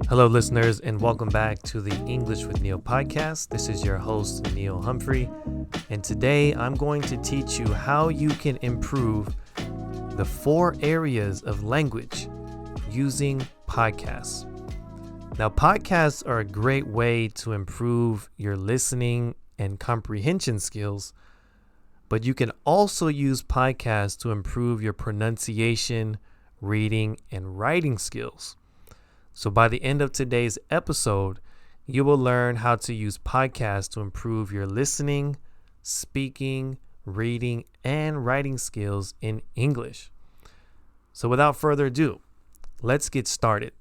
Hello, listeners, and welcome back to the English with Neil podcast. This is your host, Neil Humphrey, and today I'm going to teach you how you can improve the 4 areas of language using podcasts. Now, podcasts are a great way to improve your listening and comprehension skills, but you can also use podcasts to improve your pronunciation, reading, and writing skills. So by the end of today's episode, you will learn how to use podcasts to improve your listening, speaking, reading, and writing skills in English. So without further ado, let's get started.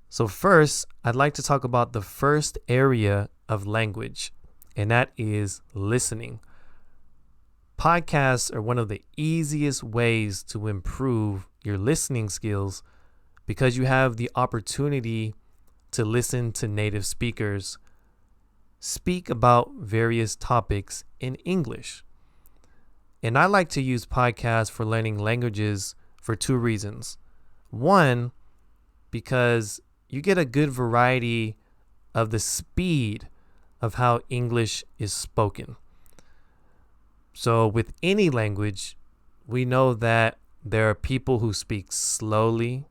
So first, I'd like to talk about the first area of language, and that is listening. Podcasts are one of the easiest ways to improve your listening skills because you have the opportunity to listen to native speakers speak about various topics in English. And I like to use podcasts for learning languages for 2 reasons. One, because you get a good variety of the speed of how English is spoken. So with any language, we know that there are people who speak slowly,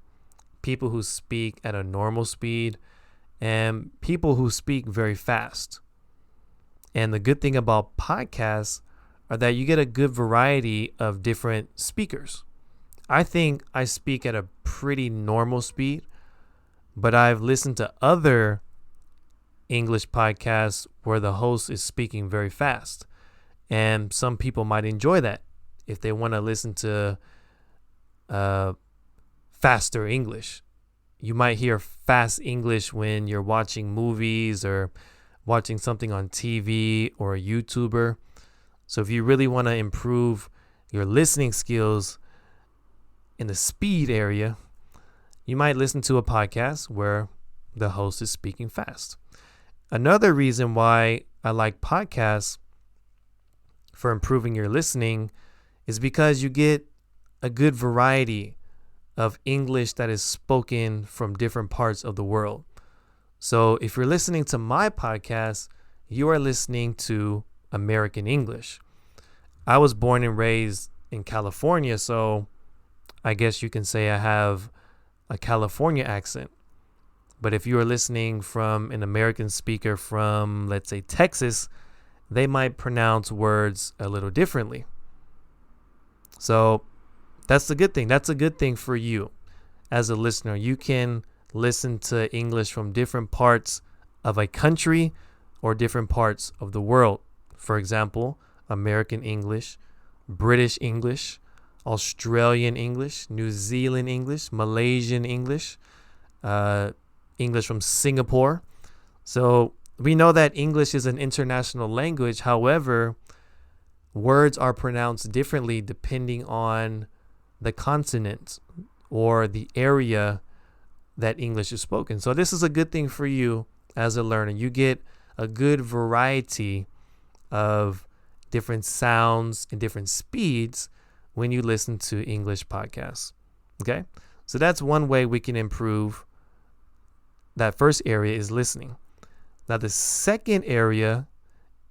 people who speak at a normal speed, and people who speak very fast. And the good thing about podcasts are that you get a good variety of different speakers. I think I speak at a pretty normal speed, but I've listened to other English podcasts where the host is speaking very fast. And some people might enjoy that if they want to listen to faster English. You might hear fast English when you're watching movies or watching something on TV or a YouTuber. So if you really want to improve your listening skills in the speed area, you might listen to a podcast where the host is speaking fast. Another reason why I like podcasts for improving your listening is because you get a good variety of English that is spoken from different parts of the world. So if you're listening to my podcast, you are listening to American English. I was born and raised in California, so I guess you can say I have a California accent. But if you are listening from an American speaker from, let's say, Texas, they might pronounce words a little differently. So that's the good thing. That's a good thing for you as a listener. You can listen to English from different parts of a country or different parts of the world. For example, American English, British English, Australian English, New Zealand English, Malaysian English, English from Singapore. So we know that English is an international language. However, words are pronounced differently depending on the continent or the area that English is spoken. So this is a good thing for you as a learner. You get a good variety of different sounds and different speeds when you listen to English podcasts. Okay? So that's one way we can improve. That first area is listening. Now the second area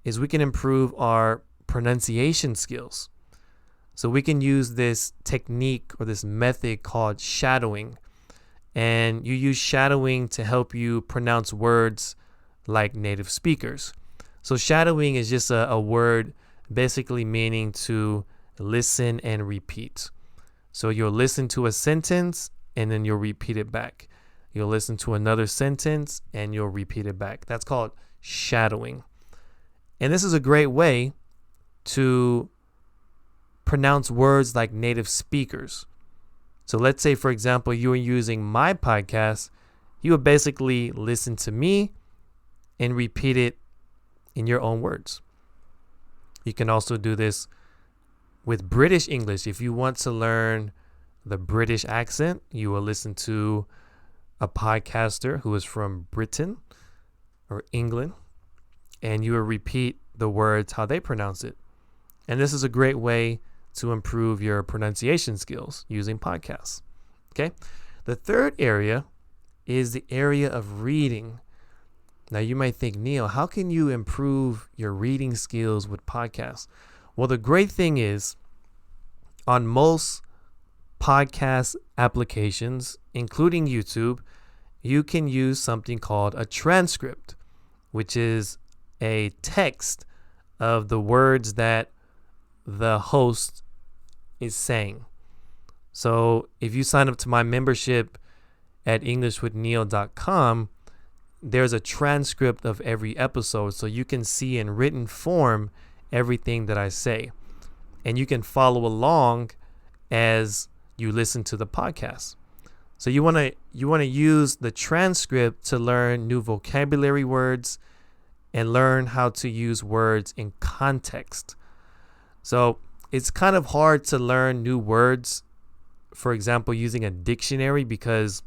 is we can improve our pronunciation skills. So we can use this technique or this method called shadowing. And you use shadowing to help you pronounce words like native speakers. So shadowing is just a word basically meaning to listen and repeat. So you'll listen to a sentence and then you'll repeat it back. You'll listen to another sentence and you'll repeat it back. That's called shadowing. And this is a great way to pronounce words like native speakers. So let's say, for example, you are using my podcast. You would basically listen to me and repeat it in your own words. You can also do this with British English. If you want to learn the British accent, you will listen to a podcaster who is from Britain or England, and you will repeat the words how they pronounce it. And this is a great way to improve your pronunciation skills using podcasts. Okay. The third area is the area of reading. Now, you might think, Neil, how can you improve your reading skills with podcasts? Well, the great thing is, on most podcast applications, including YouTube, you can use something called a transcript, which is a text of the words that the host is saying. So if you sign up to my membership at englishwithneil.com, there's a transcript of every episode, so you can see in written form everything that I say, and you can follow along as you listen to the podcast. So you want to use the transcript to learn new vocabulary words and learn how to use words in context. So it's kind of hard to learn new words, for example, using a dictionary, because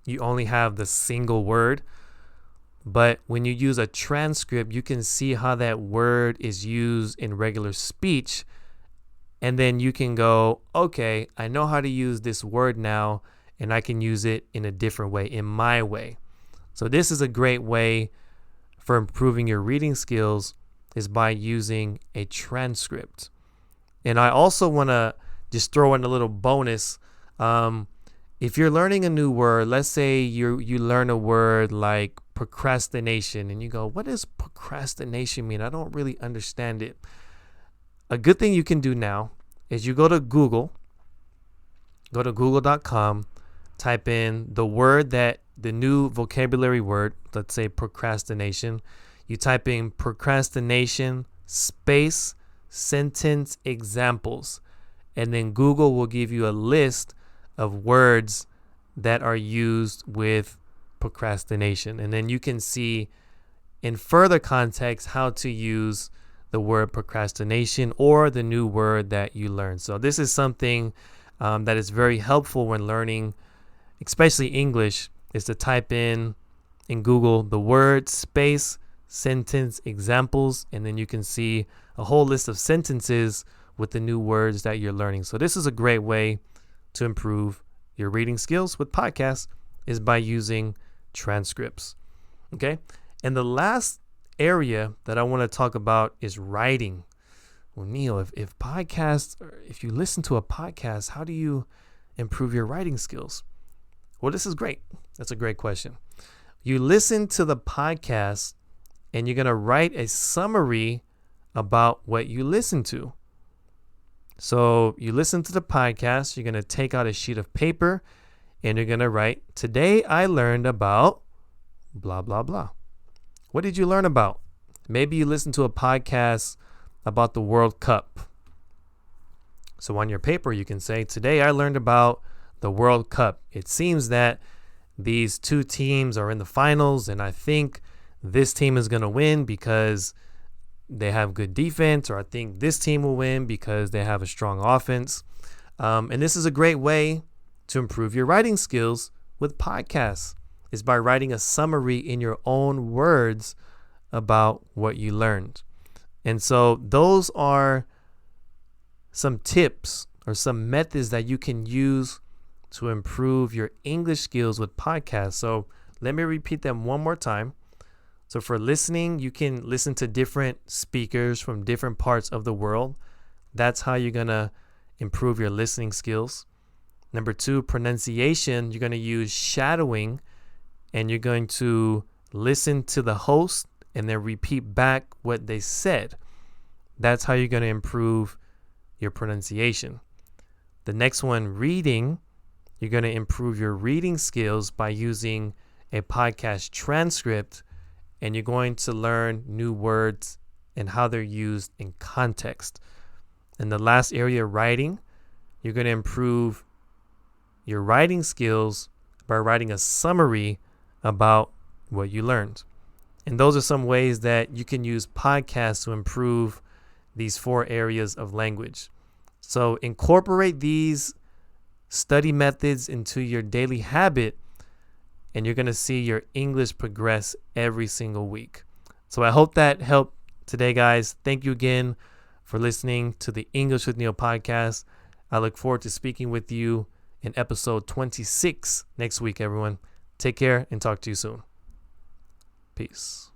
you only have the single word. But when you use a transcript, you can see how that word is used in regular speech. And then you can go, okay, I know how to use this word now, and I can use it in a different way, in my way. So this is a great way for improving your reading skills, is by using a transcript. And I also want to just throw in a little bonus. If you're learning a new word, let's say you learn a word like procrastination, and you go, what does procrastination mean? I don't really understand it. A good thing you can do now is you go to google.com, type in the new vocabulary word, let's say procrastination. You type in procrastination space sentence examples, and then Google will give you a list of words that are used with procrastination. And then you can see in further context how to use the word procrastination or the new word that you learned. So this is something that is very helpful when learning, especially English, is to type in Google the word space sentence examples, and then you can see a whole list of sentences with the new words that you're learning. So this is a great way to improve your reading skills with podcasts, is by using transcripts. Okay. And the last area that I want to talk about is writing. Well, Neil, if podcasts, or if you listen to a podcast, how do you improve your writing skills? Well, this is great. That's a great question. You listen to the podcast and you're going to write a summary about what you listen to. So you listen to the podcast, you're going to take out a sheet of paper and you're going to write, today I learned about blah, blah, blah. What did you learn about? Maybe you listen to a podcast about the World Cup. So on your paper, you can say, today I learned about the World Cup. It seems that these two teams are in the finals, and I think this team is going to win because they have good defense, or I think this team will win because they have a strong offense. And this is a great way to improve your writing skills with podcasts, is by writing a summary in your own words about what you learned. And so those are some tips or some methods that you can use to improve your English skills with podcasts. So let me repeat them one more time. So for listening, you can listen to different speakers from different parts of the world. That's how you're going to improve your listening skills. Number 2, pronunciation. You're going to use shadowing, and you're going to listen to the host and then repeat back what they said. That's how you're going to improve your pronunciation. The next one, reading. You're going to improve your reading skills by using a podcast transcript, and you're going to learn new words and how they're used in context. And the last area, writing, you're going to improve your writing skills by writing a summary about what you learned. And those are some ways that you can use podcasts to improve these 4 areas of language. So incorporate these study methods into your daily habit, and you're going to see your English progress every single week. So I hope that helped today, guys. Thank you again for listening to the English with Neil podcast. I look forward to speaking with you in episode 26 next week, everyone. Take care and talk to you soon. Peace.